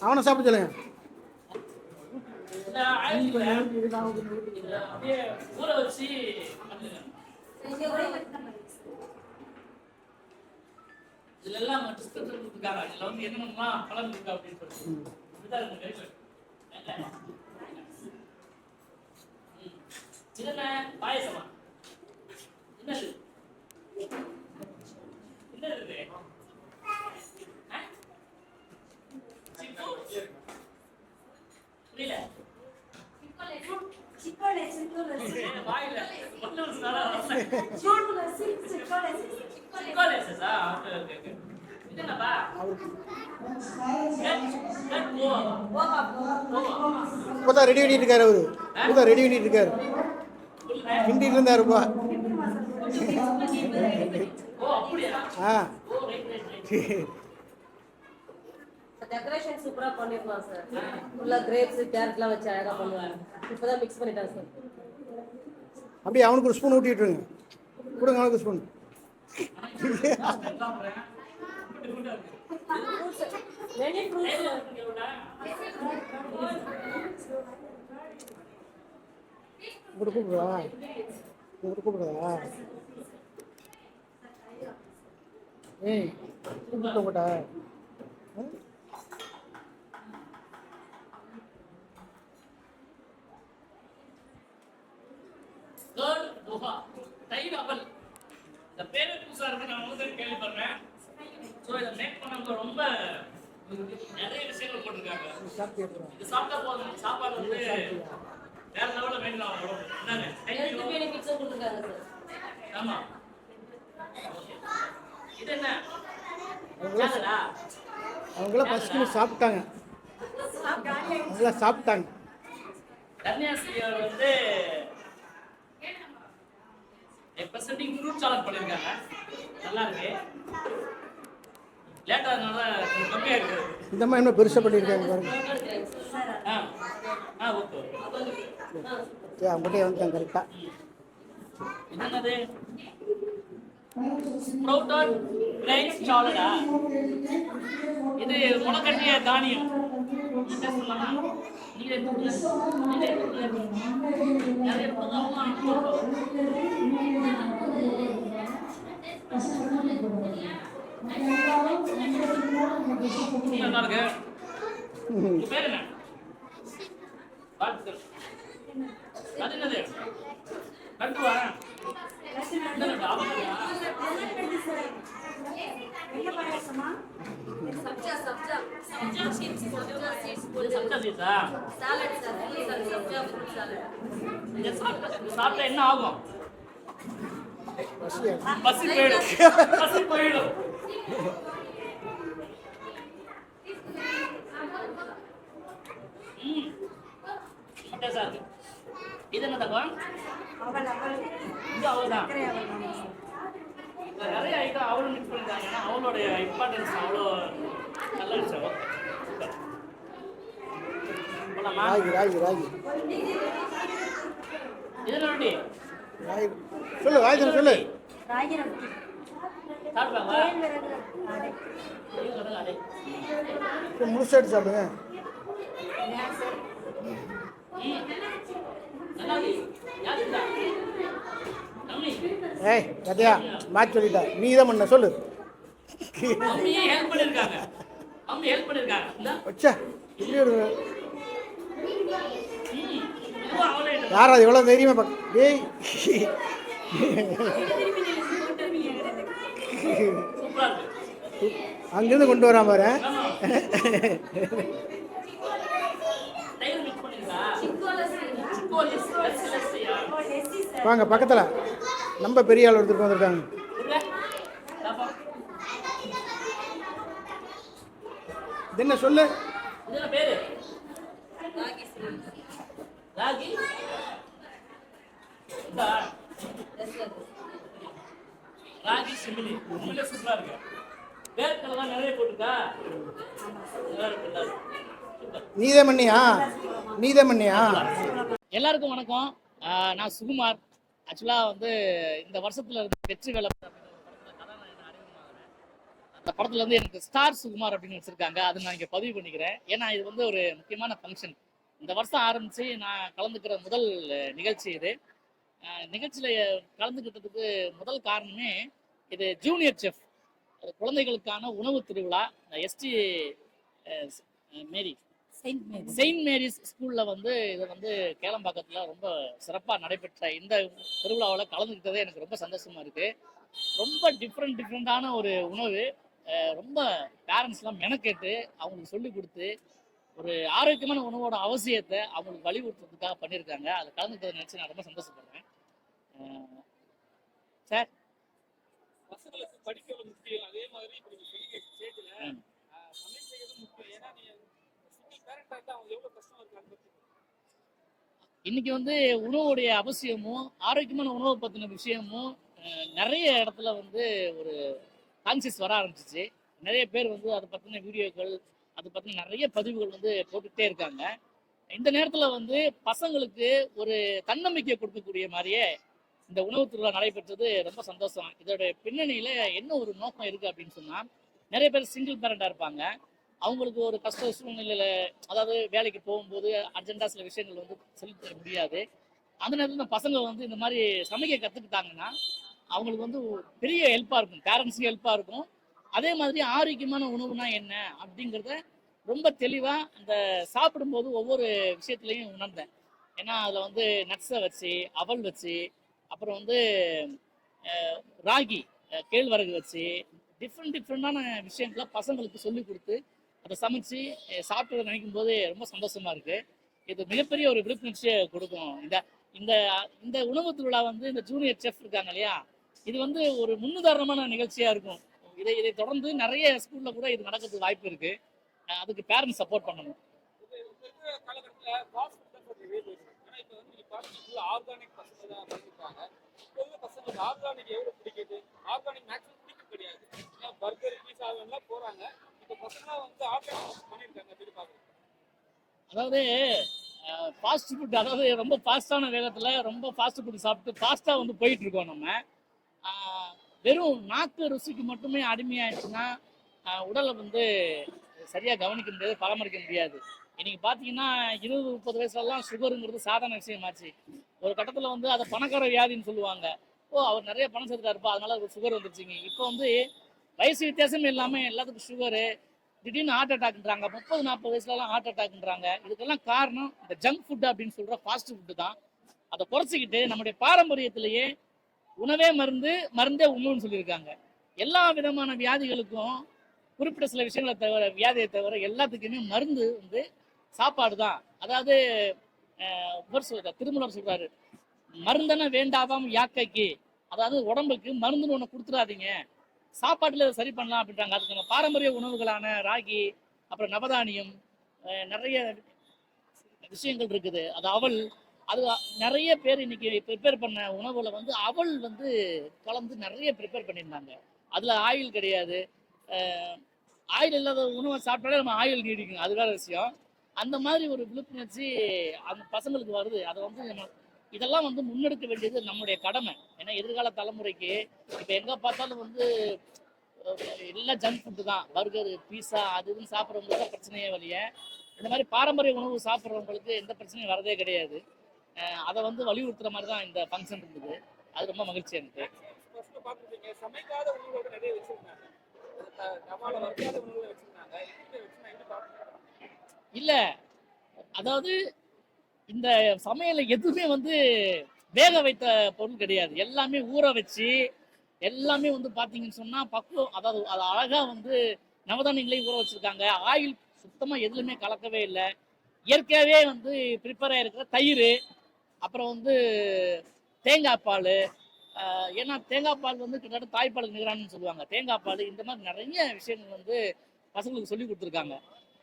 அவனை சாப்பிட சொல்லுங்க. இந்த ஆயிரத்துல அப்படியே ஊற வச்சு பண்ணுங்க. இதுல எல்லாம் டிஸ்கிரிப்ஷன் கொடுத்துருக்காங்க. இதுல வந்து என்னென்னலாம் பலன் இருக்கு அப்படின்னு சொல்லிட்டு இதுதான் இருக்கு. Very good. இது என்ன பாயசமா? என்னது? என்னது இது? புரியல. வாயில இப்போதான் ரெடி பண்ணிட்டு இருக்காரு அவரு. இப்போதான் ரெடி பண்ணிட்டு இருக்காரு. கிண்டிட்டு இருந்தாருப்பா. ஆ டெக்கரேஷன் சூப்பரா பண்ணிருக்கலாம் சார். ஃபுல்லா கிரேப்ஸ் கேரட்லாம் வச்சு அழகா பண்ணுவாங்க. இப்பதான் மிக்ஸ் பண்ணிட்டாங்க சார். அப்படியே அவனுக்கு ஒரு ஸ்பூன் ஊட்டிட்டுருங்க. கொடுங்க அவனுக்கு ஸ்பூன். மெனி ஃப்ரூட்ஸ் இப்படி கூப்பிடுவா? இப்படி கூப்பிடுவா? ஏய் கூப்பிட்ட மாட்டா? இந்த பேரு புதுசா இருக்கு. நான் முதல்ல கேள்விப்படுறேன். ஸோ இதை மேக் பண்ணவங்க ரொம்ப நிறைய விஷயங்கள் போட்டிருக்காங்க. இது சாப்பிட்டா போதும். சாப்பாடு வந்து வேற லெவலில் வேண்டாம் அவங்க உடம்பு. என்னங்க? ஹெல்த் பெனிஃபிட்ஸும் கொடுத்துருக்காங்க சார். ஆமா. இது என்ன? சாலடா? அவங்களாம் ஃபஸ்ட்டு சாப்பிட்டாங்க. அவங்களாம் சாப்பிட்டாங்க. கன்னியாஸ்ரீ அவர் வந்து பிரசன்டிங் ஃப்ரூட் சாலட் பண்ணியிருக்காங்க. நல்லா இருக்கு. லேட்டாக அதனால கொஞ்சம் கம்மியாக இருக்குது. இந்த மாதிரி என்ன பெருசாக பண்ணியிருக்காங்க பாருங்க. ஓகே. சரி அவங்ககிட்டே வந்துட்டாங்க கரெக்டாக. என்னது? ஸ்ப்ரவுட்டட் கிரெயின்ஸ் சாலடா? இது முளைக்கட்டிய தானியம். என்ன சொல்லலாம்? நீங்களே நிறைய நல்லா இருக்கு. உங்க பேர் என்ன? வாழ்த்துக்கள். அது என்னது? கட்டுவா? சாப்பிட்டா என்ன ஆகும்? பசி போயிடும். பசி போயிடும். இது என்ன தகம்? இது அவ்வளவுதான். நிறைய ஐட்டம் அவளும் மிக்ஸ் பண்ணிட்டாங்கன்னா அவளோட இம்பார்ட்டன்ஸ் அவ்வளோ நல்லா இருந்துச்சு. ராகி ராகி ராகி இது ரொட்டி. ராகி சொல்லு ராகி சொல்லு. ராகி ரொட்டி சாப்பிடுவாங்களா? முழுசாட்டு சாப்பிடுங்க. ஏய் கதையா மாற்றி சொல்லிட்டா. நீ தான் பண்ண சொல்லு. வச்சா இப்படி ஒரு யாரா எவ்வளோ தைரியமா பார்க்க. டேய் சூப்பரா இருக்கு. அங்கேருந்து கொண்டு வராம பாரு. தயிர் மிக்ஸ் பண்ணிருக்கா? சிக்கோ லெஸ்ஸியா? வாங்க பக்கத்தில் நம்ம பெரிய ஆள் ஒருத்தருக்கு வந்திருக்காங்க. இது என்ன சொல்லு? இது என்ன பேரு? ராகி இந்த ராகி சிமிலி உண்மையிலே சூப்பரா இருக்கு. வேர்க்கடலாம் நிறைய போட்டுருக்கா? நல்லா இருக்குல்ல? சூப்பர். நீதே மண்ணியா? எல்லாருக்கும் வணக்கம். நான் சுகுமார். ஆக்சுவலாக வந்து இந்த வருஷத்துல இருந்து வெற்றி வேலப்பர் அப்படிங்கிற ஒரு படத்தில் கதாநாயகன் அறிமுகமாகிறேன். அந்த படத்துல வந்து எனக்கு ஸ்டார் சுகுமார் அப்படின்னு வச்சிருக்காங்க. அதை நான் இங்கே பதிவு பண்ணிக்கிறேன். ஏன்னா இது வந்து ஒரு முக்கியமான ஃபங்க்ஷன். இந்த வருஷம் ஆரம்பித்து நான் கலந்துக்கிற முதல் நிகழ்ச்சி இது. நிகழ்ச்சியில் கலந்துக்கிட்டதுக்கு முதல் காரணமே இது ஜூனியர் செஃப் குழந்தைகளுக்கான உணவு திருவிழா. எஸ்டி மேரி செயின்ட் மேரிஸ் ஸ்கூலில் வந்து இதை வந்து கேளம்பாக்கத்தில் ரொம்ப சிறப்பாக நடைபெற்ற இந்த திருவிழாவில் கலந்துக்கிட்டதே எனக்கு ரொம்ப சந்தோஷமாக இருக்குது. ரொம்ப டிஃப்ரெண்ட்டான ஒரு உணவு. ரொம்ப பேரண்ட்ஸ்லாம் மெனக்கேட்டு அவங்களுக்கு சொல்லி கொடுத்து ஒரு ஆரோக்கியமான உணவோட அவசியத்தை அவங்களுக்கு வலியுறுத்துறதுக்காக பண்ணியிருக்காங்க. அதை கலந்துக்கிறத நினச்சி நான் ரொம்ப சந்தோஷப்படுறேன். சார் பசங்களுக்கு படிக்கிறது முக்கியம், அதே மாதிரி இப்போ நீங்கள் சொல்லிக்க ஸ்டேஜில் சமைக்கிறது முக்கியம். ஏன்னா நீங்கள் சிங்கிள் பேரண்டாக இருந்தால் அவங்க எவ்வளோ கஷ்டம் இருக்காங்க. இன்னைக்கு வந்து உணவுடைய அவசியமும் ஆரோக்கியமான உணவை பற்றின விஷயமும் நிறைய இடத்துல வந்து ஒரு கான்சியஸ் வர ஆரம்பிச்சிச்சு. நிறைய பேர் வந்து அதை பற்றின வீடியோக்கள், அதை பற்றின நிறைய பதிவுகள் வந்து போட்டுக்கிட்டே இருக்காங்க. இந்த நேரத்தில் வந்து பசங்களுக்கு ஒரு தன்னம்பிக்கை கொடுக்கக்கூடிய மாதிரியே இந்த உணவு திருவிழா நடைபெற்றது ரொம்ப சந்தோஷம். இதோட பின்னணியில் என்ன ஒரு நோக்கம் இருக்குது அப்படின்னு சொன்னால், நிறைய பேர் சிங்கிள் பேரண்டாக இருப்பாங்க. அவங்களுக்கு ஒரு கஷ்ட சூழ்நிலையில், அதாவது வேலைக்கு போகும்போது அர்ஜென்ட்டாக சில விஷயங்கள் வந்து சொல்லித் தர முடியாது. அந்த நேரத்தில் இந்த பசங்க வந்து இந்த மாதிரி சமைக்க கற்றுக்கிட்டாங்கன்னா அவங்களுக்கு வந்து பெரிய ஹெல்ப்பாக இருக்கும், பேரண்ட்ஸுக்கு ஹெல்ப்பாக இருக்கும். அதே மாதிரி ஆரோக்கியமான உணவுனா என்ன அப்படிங்கிறத ரொம்ப தெளிவாக அந்த சாப்பிடும்போது ஒவ்வொரு விஷயத்துலையும் உணர்ந்தேன். ஏன்னா அதில் வந்து நட்ஸை வச்சு, அவல் வச்சு, அப்புறம் வந்து ராகி கேழ்வரகு வச்சு டிஃப்ரெண்டான விஷயங்களை பசங்களுக்கு சொல்லி கொடுத்து அதை சமைச்சு சாப்பிட்றத நினைக்கும் போது ரொம்ப சந்தோஷமாக இருக்குது. இது மிகப்பெரிய ஒரு விழிப்புணர்ச்சியை கொடுக்கும். இந்த இந்த உணவு திருவிழா வந்து இந்த ஜூனியர் செஃப் இருக்காங்க இல்லையா, இது வந்து ஒரு முன்னுதாரணமான நிகழ்ச்சியாக இருக்கும். இதை தொடர்ந்து நிறைய ஸ்கூலில் கூட இது நடக்கிறதுக்கு வாய்ப்பு இருக்குது. அதுக்கு பேரண்ட்ஸ் சப்போர்ட் பண்ணணும். காலகட்டத்தில் ஃபாஸ்ட் ஃபுட் தான் கொஞ்சம் வேறு. ஆனால் இப்போ வந்து நீங்கள் பார்த்தீங்கன்னா ஆர்கானிக் பசங்க தான் பண்ணியிருக்காங்க. இப்போ வந்து பசங்களுக்கு ஆர்கானிக் எவ்வளோ பிடிக்குது? ஆர்கானிக் மேக்ஸிமம் பிடிக்க கிடையாது. ஏன்னா பர்கர், பீஸா அதெல்லாம் போகிறாங்க. இப்போ பசங்களாம் வந்து ஆர்கானிக் பண்ணியிருக்காங்க அப்படின்னு பார்க்குறேன். அதாவது ஃபாஸ்ட் ஃபுட், அதாவது ரொம்ப ஃபாஸ்ட்டான வேகத்தில் ரொம்ப ஃபாஸ்ட் ஃபுட் சாப்பிட்டு ஃபாஸ்ட்டாக வந்து போயிட்டுருக்கோம். நம்ம வெறும் நாக்கு ருசிக்கு மட்டுமே அடிமையாயிடுச்சுன்னா உடலை வந்து சரியாக கவனிக்க முடியாது, பராமரிக்க முடியாது. இன்னைக்கு பார்த்தீங்கன்னா 20-30 வயசுலலாம் சுகருங்கிறது சாதாரண விஷயமாச்சு. ஒரு கட்டத்தில் வந்து அதை பணக்கார வியாதின்னு சொல்லுவாங்க. அவர் நிறைய பணம் சேர்த்துட்டாருப்பா அதனால அவருக்கு சுகர் வந்துருச்சுங்க. இப்போ வந்து வயசு வித்தியாசமே இல்லாமல் எல்லாத்துக்கும் சுகரு, திடீர்னு ஹார்ட் அட்டாக்ன்றாங்க. 30-40 வயசுலலாம் ஹார்ட் அட்டாக்ன்றாங்க. இதுக்கெல்லாம் காரணம் இந்த ஜங்க் ஃபுட் அப்படின்னு சொல்கிற ஃபாஸ்ட் ஃபுட்டு தான். அதை குறைச்சிக்கிட்டு நம்முடைய பாரம்பரியத்திலேயே உணவே மருந்து, மருந்தே உணவுன்னு சொல்லியிருக்காங்க. எல்லா விதமான வியாதிகளுக்கும் குறிப்பிட்ட சில விஷயங்களை தவிர, வியாதியை தவிர எல்லாத்துக்குமே மருந்து வந்து சாப்பாடு தான். அதாவது திருமூலர் சொல்றாரு, மருந்தன வேண்டாவாம் யாக்கைக்கு. அதாவது உடம்புக்கு மருந்துன்னு ஒன்று கொடுத்துடாதீங்க, சாப்பாட்டில் அதை சரி பண்ணலாம் அப்படின்றாங்க. அதுக்கு நம்ம பாரம்பரிய உணவுகளான ராகி, அப்புறம் நவதானியம், நிறைய விஷயங்கள் இருக்குது. அது அவல், அது நிறைய பேர் இன்னைக்கு ப்ரிப்பேர் பண்ண உணவுல வந்து அவல் வந்து கலந்து நிறைய ப்ரிப்பேர் பண்ணியிருந்தாங்க. அதில் ஆயில் கிடையாது. ஆயில் இல்லாத உணவை சாப்பிட்டாலே நம்ம ஆயில் நீடிக்கணும், அது வேற விஷயம். அந்த மாதிரி ஒரு விழிப்புணர்ச்சி அந்த பசங்களுக்கு வருது. அதை வந்து நம்ம இதெல்லாம் வந்து முன்னெடுக்க வேண்டியது நம்முடைய கடமை. ஏன்னா எதிர்கால தலைமுறைக்கு இப்போ எங்கே பார்த்தாலும் வந்து எல்லாம் ஜங்க் ஃபுட்டு தான், பர்கரு, பீஸா அது இதுன்னு சாப்பிட்றவங்களுக்கு தான் பிரச்சனையே வழிய. இந்த மாதிரி பாரம்பரிய உணவு சாப்பிட்றவங்களுக்கு எந்த பிரச்சனையும் வரதே கிடையாது. அதை வந்து வலியுறுத்துற மாதிரி தான் இந்த ஃபங்க்ஷன் இருந்தது. அது ரொம்ப மகிழ்ச்சி எனக்கு. சமைக்காத உணவுகள் நிறைய வச்சிருந்தாங்க, இல்ல அதாவது இந்த சமையல எதுவுமே வந்து வேக வைத்த பொருள் கிடையாது. எல்லாமே ஊற வச்சு, எல்லாமே வந்து பாத்தீங்கன்னு சொன்னா பக்குவம், அதாவது அது அழகா வந்து நவதானியங்களையும் ஊற வச்சுருக்காங்க. ஆயில் சுத்தமாக எதுலையுமே கலக்கவே இல்லை. இயற்கையாகவே வந்து ப்ரிப்பேர் ஆகிருக்கிற தயிர், அப்புறம் வந்து தேங்காய் பால். ஏன்னா தேங்காய் பால் வந்து கிட்டத்தட்ட தாய்ப்பாலுக்கு நிகரானு சொல்லுவாங்க. தேங்காய் பால் இந்த மாதிரி நிறைய விஷயங்கள் வந்து பசங்களுக்கு சொல்லி கொடுத்துருக்காங்க.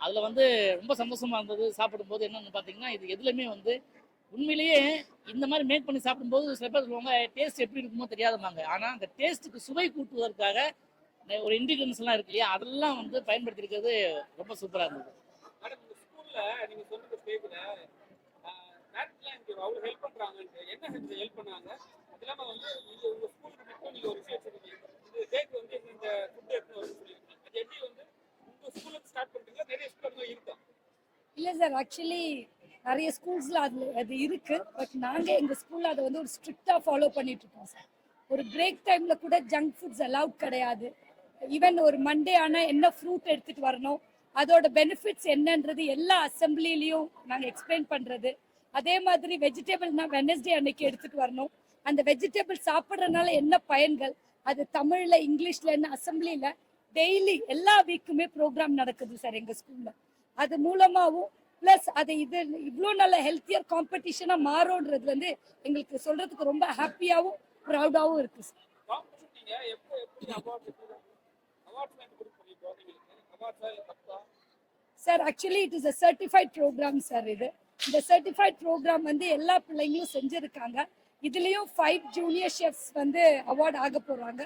அதில் வந்து ரொம்ப சந்தோஷமாக இருந்தது. சாப்பிடும்போது என்னென்னு பார்த்தீங்கன்னா, இது எதுலையுமே வந்து உண்மையிலேயே இந்த மாதிரி மேக் பண்ணி சாப்பிடும்போது சில பேர் சொல்லுவாங்க டேஸ்ட் எப்படி இருக்குமோ தெரியாதமாங்க. ஆனால் அந்த டேஸ்ட்டுக்கு சுவை கூட்டுவதற்காக ஒரு இன்கிரீடியன்ஸ்லாம் இருக்கு இல்லையா, அதெல்லாம் வந்து பயன்படுத்தியிருக்கிறது ரொம்ப சூப்பராக இருந்தது. மேடம் இந்த ஸ்கூல்ல நீங்க சொன்ன ஸ்டேஜ்ல மேட்லாம் எனக்கு அவ்வளோ ஹெல்ப் பண்றாங்கன்ட்டு என்ன ஹெல்ப் பண்ணாங்க? அது இல்லாம வந்து நீங்க உங்க ஸ்கூலுக்கு மட்டும் நீங்க ஒரு விஷயம் வச்சிருக்கீங்க, இந்த டேக்கு வந்து இந்த ஃபுட் எடுத்து வரும்னு சொல்லியிருக்கீங்க. அது எப்படி வந்து உங்க ஸ்கூலுக்கு ஸ்டார்ட் பண்றீங்களா? நிறைய ஸ்கூல் இருக்கா? இல்லை சார், ஆக்சுவலி நிறைய ஸ்கூல்ஸில் அது இருக்குது. பட் நாங்கள் எங்கள் ஸ்கூலில் அதை வந்து ஒரு ஸ்ட்ரிக்டாக ஃபாலோ பண்ணிகிட்ருக்கோம் சார். ஒரு பிரேக் டைமில் கூட ஜங்க் ஃபுட்ஸ் அலவுட் கிடையாது. ஈவன் ஒரு மண்டே ஆனால் என்ன ஃப்ரூட் எடுத்துகிட்டு வரணும், அதோட பெனிஃபிட்ஸ் என்னன்றது எல்லா அசம்பிளிலையும் நாங்கள் எக்ஸ்பிளைன் பண்ணுறது. அதே மாதிரி வெஜிடபிள்னால் வெனஸ்டே அன்னைக்கு எடுத்துகிட்டு வரணும். அந்த வெஜிடபிள் சாப்பிட்றதுனால என்ன பயன்கள், அது தமிழில் இங்கிலீஷ்லன்னு அசம்பிளியில் டெய்லி எல்லா வீக்குமே ப்ரோக்ராம் நடக்குது சார் எங்கள் ஸ்கூலில். அது மூலமாகவும் ப்ளஸ் அது இது இவ்வளோ நல்ல ஹெல்த்தியர் காம்படிஷனாக மாறும்ன்றது வந்து எங்களுக்கு சொல்கிறதுக்கு ரொம்ப ஹாப்பியாகவும் ப்ரௌடாகவும் இருக்குது sir. Sir actually it is a certified program sir. இந்த சர்டிஃபைட் ப்ரோக்ராம் வந்து எல்லா பிள்ளைங்களும் செஞ்சுருக்காங்க. இதுலேயும் 5 ஜூனியர் ஷெஃப்ஸ் வந்து அவார்ட் ஆக போகிறாங்க.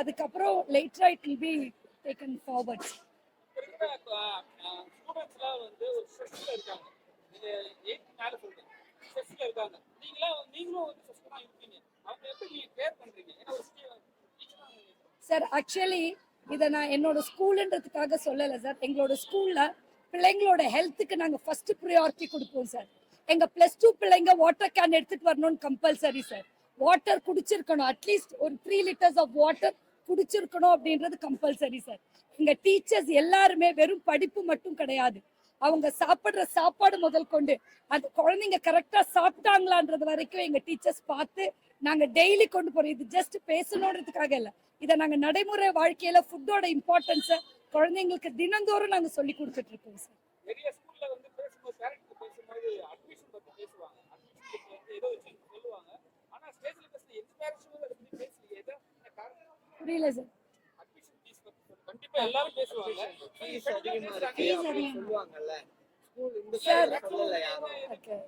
அதுக்கப்புறம் லேட்டரா it will be taken forward. ஸ்டூடெண்ட்ஸ்லாம் வந்து ஒரு ஸ்ட்ரெஸ்ல இருக்காங்க. நீங்க 8th மேல சொல்றீங்க ஸ்ட்ரெஸ்ல இருக்காங்க. நீங்களும் வந்து ஸ்ட்ரெஸ்ல இருக்கீங்க. அவங்க எப்படி நீங்க கேர் பண்றீங்க? ஏன்னா ஒரு சார் ஆக்சுவலி இதை நான் என்னோட ஸ்கூலுன்றதுக்காக சொல்லலை சார். எங்களோட ஸ்கூலில் பிள்ளைங்களோட ஹெல்த்துக்கு நாங்கள் ஃபர்ஸ்ட் ப்ரியாரிட்டி கொடுப்போம் சார். எங்கள் +2 பிள்ளைங்க வாட்டர் கேன் எடுத்துகிட்டு வரணும்னு கம்பல்சரி சார். வாட்டர் குடிச்சிருக்கணும், அட்லீஸ்ட் ஒரு 3 liters ஆஃப் வாட்டர் குடிச்சிருக்கணும் அப்படின்றது கம்பல்சரி சார். எங்கள் டீச்சர்ஸ் எல்லாருமே வெறும் படிப்பு மட்டும் கிடையாது, அவங்க சாப்பிட்ற சாப்பாடு முதல் கொண்டு அது குழந்தைங்க கரெக்டாக சாப்பிட்டாங்களான்றது வரைக்கும் எங்கள் டீச்சர்ஸ் பார்த்து நாங்கள் டெய்லி கொண்டு போகிறோம். இது ஜஸ்ட் பேசணுன்றதுக்காக இல்லை, இதை நாங்கள் நடைமுறை வாழ்க்கையில் ஃபுட்டோட இம்பார்ட்டன்ஸை குழந்தைங்களுக்கு தினந்தோறும் நாங்கள் சொல்லி கொடுத்துட்டு இருக்கோம் சார். நிறைய ஸ்கூல்ல வந்து பேசும்போது பேரண்ட்ஸ் பேசும்போது அட்மிஷன் பத்தி பேசுவாங்க. அட்மிஷன் வந்து ஏதோ வச்சு சொல்லுவாங்க. ஆனா ஸ்டேஜ்ல பேசுற எந்த பேரண்ட்ஸும் அதை பத்தி பேசலையே. ஏதோ காரணம் புரியல சார். அட்மிஷன் ஃபீஸ் பத்தி கண்டிப்பா எல்லாரும் பேசுவாங்க. ஃபீஸ் அதிகமா இருக்கு சொல்லுவாங்கல்ல. ஸ்கூல் இந்த சைடுல சொல்லல யாரும். ஓகே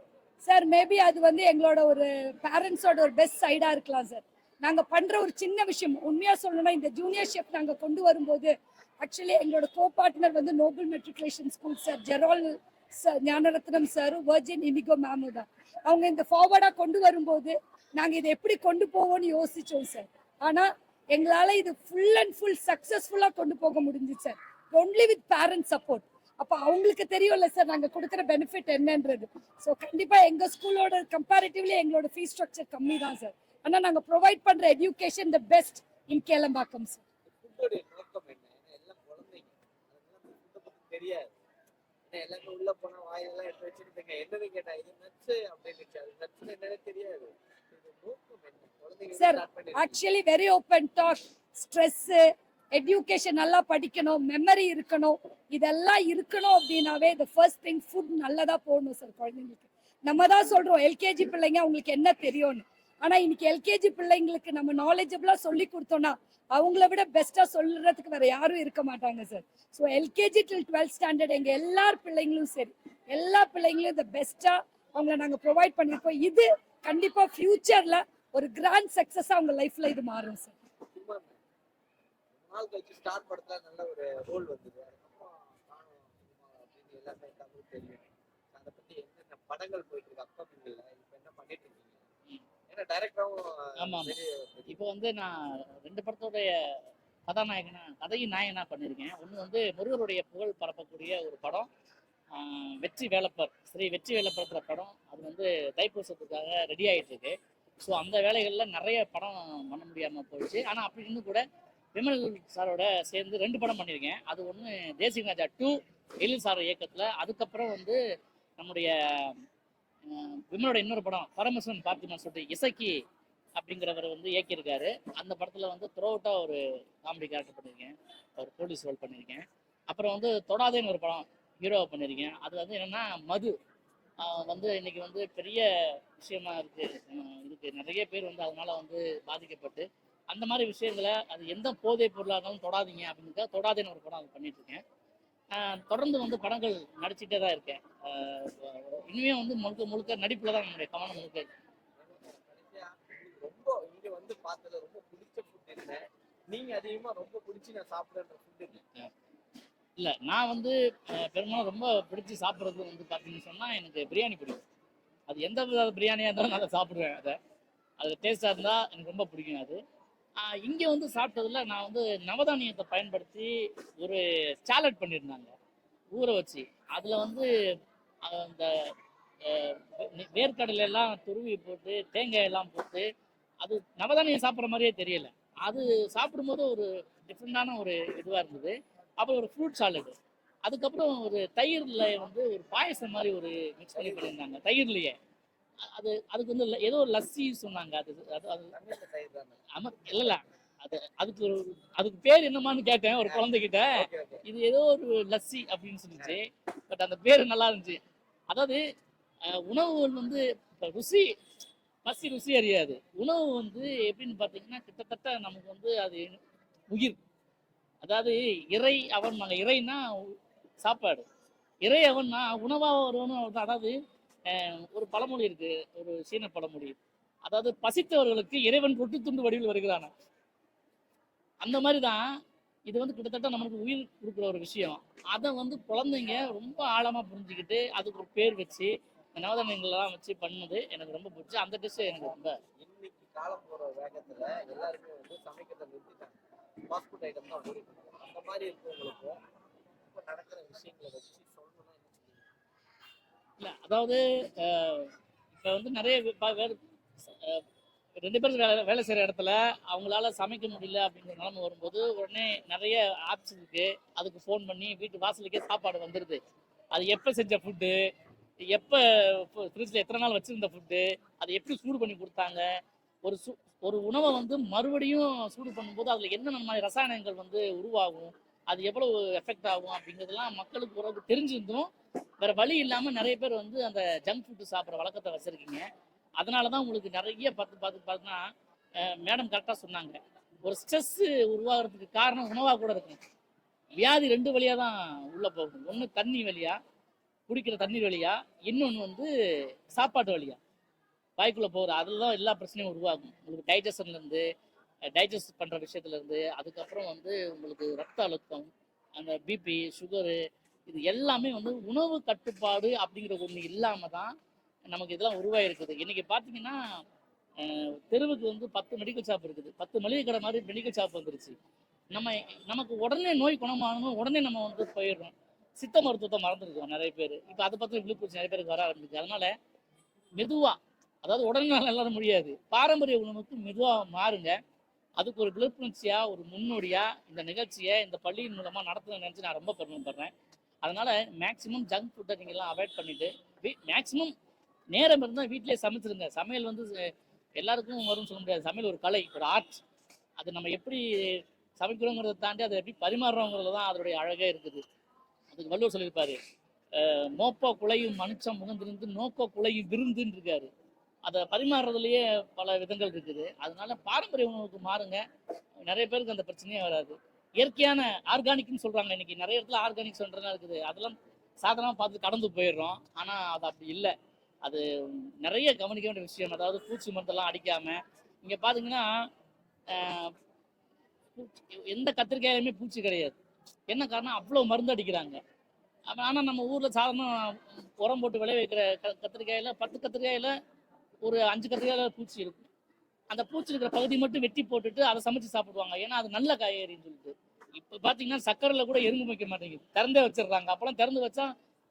சார், மேபி அது வந்து எங்களோட ஒரு பேரண்ட்ஸோட ஒரு பெஸ்ட் சைடா இருக்கலாம் சார். நாங்க பண்ற ஒரு சின்ன விஷயம் உண்மையா சொல்லணும்னா, இந்த ஜூனியர் ஷெஃப் நாங்க கொண்டு வரும்போது ஆக்சுவலி எங்களோட பார்ட்னர் வந்து Noble matriculation school sir, Gerald sir, Gnanarathnam sir, Virgin Inigo மேமும் தான். அவங்க இந்த ஃபார்வர்டா கொண்டு வரும்போது நாங்க இதை எப்படி கொண்டு போவோம்னு யோசிச்சோம் சார். ஆனா எங்களால இது ஃபுல் அண்ட் ஃபுல் சக்சஸ்ஃபுல்லா கொண்டு போக முடிஞ்சுச்சு sir, only with parent support. அப்போ அவங்களுக்கு தெரியும்ல சார் நாங்க கொடுக்குற பெனிஃபிட் என்னன்றது. ஸோ கண்டிப்பா எங்க ஸ்கூலோட கம்பேரிட்டிவ்லி எங்களோட ஃபீஸ் ஸ்ட்ரக்சர் கம்மி தான் சார். ஆனா நாங்க ப்ரொவைட் பண்ற education the best in Kelambakkam sir. ஃபுட்டோட நோக்கம் என்ன? எல்லாம் குழந்தைங்க, அதனால ஃபுட்டை பத்தி தெரியாது. எல்லாமே உள்ள போனா வாயெல்லாம் எடுத்து வச்சிருந்தீங்க. என்னன்னு கேட்டா இது நட்ஸ் அப்படின்னு, அது நட்ஸ் என்னன்னு தெரியாது. நோக்கம் என்ன? குழந்தைங்க sir actually very open talk. Stress, education நல்லா படிக்கணும், மெமரி இருக்கணும், இதெல்லாம் இருக்கணும் அப்படின்னாவே த ஃபர்ஸ்ட் திங் ஃபுட் நல்லதா போடணும் சார் குழந்தைங்களுக்கு. நம்ம தான் சொல்றோம் எல்கேஜி பிள்ளைங்க அவங்களுக்கு என்ன தெரியும்னு. ஆனா இன்னைக்கு எல்கேஜி பிள்ளைங்களுக்கு நம்ம நாலேஜபிளா சொல்லி கொடுத்தோம்னா அவங்கள விட பெஸ்டா சொல்றதுக்கு வேற யாரும் இருக்க மாட்டாங்க சார். ஸோ எல்கேஜி டில் 12th ஸ்டாண்டர்ட் எங்க எல்லார் பிள்ளைங்களும் சரி, எல்லா பிள்ளைங்களும் இந்த பெஸ்டா அவங்களை நாங்க ப்ரொவைட் பண்ணிருக்கோம். இது கண்டிப்பா ஃபியூச்சர்ல ஒரு கிராண்ட் சக்சஸா அவங்க லைஃப்ல இது மாறும் சார். நாள் கழிச்சு ஸ்டார் படத்துல நல்ல ஒரு ரோல் வந்தது. அதுக்கப்புறம் நானும் அப்படின்னு எல்லாமே தமிழ் தெரியும். அதை பத்தி என்னென்ன படங்கள் போயிட்டு இருக்கு அப்கமிங்ல, இப்போ என்ன பண்ணிட்டு இருக்கீங்க? ஏன்னா டைரக்டராகவும். ஆமாம், இப்போ வந்து நான் 2 படத்தோடைய கதையின் நாயகனா பண்ணியிருக்கேன். ஒன்று வந்து முருகருடைய புகழ் பரப்பக்கூடிய ஒரு படம், வெற்றி வேலப்பர், ஸ்ரீ வெற்றி வேலப்பரத்துல படம். அது வந்து தைப்பூசத்துக்காக ரெடி ஆகிட்டு இருக்கு. ஸோ அந்த வேலைகளில் நிறைய படம் பண்ண முடியாமல் போயிடுச்சு. ஆனால் அப்படி இன்னும் கூட விமல் சாரோட சேர்ந்து 2 படம் பண்ணியிருக்கேன். அது ஒன்று தேசிங் ராஜா 2 எழில் சார் இயக்கத்தில். அதுக்கப்புறம் வந்து நம்முடைய விமலோட இன்னொரு படம் பரமசிவன் பார்த்திமான் சொல்லிட்டு இசக்கி அப்படிங்கிறவர் வந்து இயக்கியிருக்காரு. அந்த படத்தில் வந்து த்ரூ அவுட்டாக ஒரு காமெடி கேரக்டர் பண்ணியிருக்கேன், ஒரு போலீஸ் ரோல் பண்ணியிருக்கேன். அப்புறம் வந்து தொடாதேன்னு ஒரு படம் ஹீரோவை பண்ணியிருக்கேன். அது வந்து என்னென்னா மது வந்து இன்னைக்கு வந்து பெரிய விஷயமா இருக்கு நிறைய பேர் வந்து அதனால வந்து பாதிக்கப்பட்டு அந்த மாதிரி விஷயங்களை அது எந்த போதைப் பொருளாக இருந்தாலும் தொடாதீங்க அப்படிங்கிறத தொடாதேன்னு ஒரு படம் அது பண்ணிட்டு இருக்கேன். தொடர்ந்து வந்து படங்கள் நடிச்சுட்டே தான் இருக்கேன். இனிமே வந்து முழுக்க முழுக்க நடிப்பில் தான் என்னுடைய கவனம் முழுக்க இருக்கு. ரொம்ப இங்க வந்து பார்த்ததுல ரொம்ப பிடிச்ச ஃபுட் என்ன? நீங்க அதிகமா ரொம்ப பிடிச்சி நான் சாப்பிடுற ஃபுட் என்ன? இல்லை நான் வந்து பெரும்பாலும் ரொம்ப பிடிச்சி சாப்பிட்றது வந்து பார்த்தீங்கன்னு சொன்னால் எனக்கு பிரியாணி பிடிக்கும். அது எந்த வித பிரியாணியாக இருந்தாலும் நான் சாப்பிடுவேன். அது டேஸ்ட்டாக இருந்தால் எனக்கு ரொம்ப பிடிக்கும். அது இங்கே வந்து சாப்பிட்டதில் நான் வந்து நவதானியத்தை பயன்படுத்தி ஒரு சாலட் பண்ணியிருந்தாங்க ஊற வச்சு. அதில் வந்து அந்த வேர்க்கடலை எல்லாம் துருவி போட்டு தேங்காய் எல்லாம் போட்டு அது நவதானியம் சாப்பிட்ற மாதிரியே தெரியல. அது சாப்பிடும்போது ஒரு டிஃப்ரெண்டான ஒரு இதுவாக இருந்தது. அப்புறம் ஒரு ஃப்ரூட் சாலடு, அதுக்கப்புறம் ஒரு தயிரில் வந்து ஒரு பாயசம் மாதிரி ஒரு மிக்ஸ் பண்ணி பண்ணியிருந்தாங்க தயிர்லையே. அதுக்கு வந்து ஏதோ ஒரு லஸ்ஸி சொன்னாங்க. ஆமாம் இல்லை அதுக்கு பேர் என்னமான்னு கேட்டேன் ஒரு குழந்தைகிட்ட. இது ஏதோ ஒரு லஸ்ஸி அப்படின்னு சொல்லிச்சு. பட் அந்த பேர் நல்லா இருந்துச்சு. அதாவது உணவுகள் வந்து ருசி அறியாது. உணவு வந்து எப்படின்னு பார்த்தீங்கன்னா கிட்டத்தட்ட நமக்கு வந்து அது உயிர். அதாவது இறை அவன் இறைன்னா சாப்பாடு, இறை அவன்னா உணவாக வருவனும். அதாவது ஒரு பழமொழி இருக்கு, ஒரு சீன பழமொழி. அதாவது பசித்தவர்களுக்கு இறைவன் ரொட்டி துண்டு வடிவில் வருகிறான. அந்த மாதிரி தான் இது வந்து கிட்டத்தட்ட நமக்கு உயிர் கொடுக்குற ஒரு விஷயம். அதை வந்து குழந்தைங்க ரொம்ப ஆழமாக புரிஞ்சுக்கிட்டு அதுக்கு ஒரு பேர் வச்சு நவதானியங்கள்லாம் வச்சு பண்ணது எனக்கு ரொம்ப பிடிச்சி. அந்த டிஷ் எனக்கு ரொம்ப இன்னைக்கு காலம் போற வேகத்துல எல்லாருமே வந்து சமைக்கிறத நிறுத்திட்டாங்க. ஃபாஸ்ட் ஃபுட் ஐட்டம் தான் ஓடிட்டு இருக்கு. அந்த மாதிரி இருக்கவங்களுக்கும் இப்போ நடக்கிற விஷயங்களை வச்சு சொல்லணும்னா என்ன சொல்லுவீங்க? இல்லை அதாவது இப்போ வந்து நிறைய ரெண்டு பேரும் வேலை செய்கிற இடத்துல அவங்களால சமைக்க முடியல அப்படிங்கிற நிலைமை வரும்போது உடனே நிறைய ஆப்ஸ் இருக்குது. அதுக்கு ஃபோன் பண்ணி வீட்டு வாசலுக்கே சாப்பாடு வந்துடுது. அது எப்போ செஞ்ச ஃபுட்டு, எப்போ ஃப்ரிட்ஜில் எத்தனை நாள் வச்சுருந்த ஃபுட்டு, அதை எப்படி சூடு பண்ணி கொடுத்தாங்க, ஒரு உணவை வந்து மறுபடியும் சூடு பண்ணும்போது அதில் என்னென்ன மாதிரி ரசாயனங்கள் வந்து உருவாகும், அது எவ்வளவு எஃபெக்ட் ஆகும் அப்படிங்கிறதுலாம் மக்களுக்கு ஓரளவுக்கு தெரிஞ்சிருந்தும் வேறு வழி இல்லாமல் நிறைய பேர் வந்து அந்த ஜங்க் ஃபுட்டு சாப்பிட்ற வழக்கத்தை வச்சுருக்கீங்க. அதனால தான் உங்களுக்கு நிறைய பார்த்தீங்கன்னா மேடம் கரெக்டாக சொன்னாங்க, ஒரு ஸ்ட்ரெஸ்ஸு உருவாகிறதுக்கு காரணம் உணவாக கூட இருக்கும். வியாதி 2 வழியாக தான் உள்ளே போகும். ஒன்று தண்ணி வழியாக, குடிக்கிற தண்ணீர் வழியாக, இன்னொன்று வந்து சாப்பாட்டு வழியாக வாய்க்குள்ளே போகிற. அதில் தான் எல்லா பிரச்சனையும் உருவாகும். உங்களுக்கு டைஜஷன்லேருந்து டைஜஸ்ட் பண்ணுற விஷயத்துலேருந்து அதுக்கப்புறம் வந்து உங்களுக்கு ரத்த அழுத்தம், அந்த பிபி, சுகரு, இது எல்லாமே வந்து உணவு கட்டுப்பாடு அப்படிங்கிற ஒன்று இல்லாமல் தான் நமக்கு இதெல்லாம் உருவாகிருக்குது. இன்றைக்கி பார்த்தீங்கன்னா தெருவுக்கு வந்து 10 மெடிக்கல் ஷாப் இருக்குது. 10 மளிகை கடை மாதிரி மெடிக்கல் ஷாப் வந்துருச்சு. நமக்கு உடனே நோய் குணமாகணும், உடனே நம்ம வந்து போயிடுறோம். சித்த மருத்துவத்தை மறந்துருக்கோம் நிறைய பேர். இப்போ அதை பற்றி விழிப்புணர்ச்சி நிறைய பேருக்கு வர ஆரம்பிச்சு. அதனால் மெதுவாக, அதாவது உடனே எல்லாரும் முடியாது, பாரம்பரிய உணவுக்கு மெதுவாக மாறுங்க. அதுக்கு ஒரு விழிப்புணர்ச்சியாக, ஒரு முன்னோடியாக இந்த நிகழ்ச்சியை இந்த பள்ளியின் மூலமாக நடத்துன நினச்சி நான் ரொம்ப பெருமைப்படுறேன். அதனால் மேக்ஸிமம் ஜங்க் ஃபுட்டை நீங்கள்லாம் அவாய்ட் பண்ணிவிட்டு மேக்ஸிமம் நேரம் இருந்தால் வீட்டிலே சமைச்சிருங்க. சமையல் வந்து எல்லாருக்கும் வரும்னு சொல்ல முடியாது. சமையல் ஒரு கலை, ஒரு ஆர்ட். அது நம்ம எப்படி சமைக்கிறோங்கிறத தாண்டி அதை எப்படி பரிமாறுறோங்கிறது தான் அதனுடைய அழகே இருக்குது. அதுக்கு வள்ளுவர் சொல்லியிருப்பாரு, மோப்போ குலையும் மனுஷம் முகந்திருந்து நோக்கோ குலையும் விருந்துன்னு இருக்காரு. அதை பரிமாறுறதுலேயே பல விதங்கள் இருக்குது. அதனால பாரம்பரிய உணவுக்கு மாறுங்க. நிறைய பேருக்கு அந்த பிரச்சனையே வராது. இயற்கையான ஆர்கானிக்னு சொல்கிறாங்க. இன்றைக்கி நிறைய இடத்துல ஆர்கானிக் சொல்கிறதெல்லாம் இருக்குது. அதெல்லாம் சாதாரணமாக பார்த்து கடந்து போயிடுறோம். ஆனால் அது அப்படி இல்லை. அது நிறைய கவனிக்க வேண்டிய விஷயம். அதாவது பூச்சி மருந்தெல்லாம் அடிக்காமல், இங்கே பார்த்தீங்கன்னா எந்த கத்திரிக்காயிலுமே பூச்சி கிடையாது. என்ன காரணம்? அவ்வளோ மருந்து அடிக்கிறாங்க. ஆனால் நம்ம ஊரில் சாதாரண உரம் போட்டு விளைய வைக்கிற கத்திரிக்காயில் 10 கத்திரிக்காயில் ஒரு 5 கத்திரிக்காயில் பூச்சி இருக்கும். அந்த பூச்சி இருக்கிற பகுதி மட்டும் வெட்டி போட்டுட்டு அதை சமைச்சு சாப்பிடுவாங்க. ஏன்னா அது நல்ல காய்கறின்னு சொல்லிட்டு. இப்போ பார்த்தீங்கன்னா சக்கரையில் கூட எறும்பு வைக்க மாட்டேங்குது, திறந்தே வச்சிடுறாங்க. அப்போலாம் திறந்து வச்சா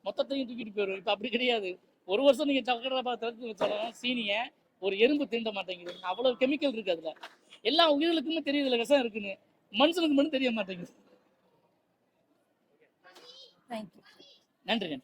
மொத்தத்தையும் தூக்கிட்டு போயிடும். இப்போ அப்படி கிடையாது. ஒரு வருஷம் நீங்கள் சக்கரை திறந்து வச்சாலும் சீனியை ஒரு எறும்பு தீண்ட மாட்டேங்குது. அவ்வளோ கெமிக்கல் இருக்குது அதில். எல்லா உயிர்களுக்குமே தெரியுது இதில் விஷம் இருக்குன்னு, மனுஷனுக்கு மட்டும் தெரிய மாட்டேங்குது. தேங்க்யூ. நன்றி.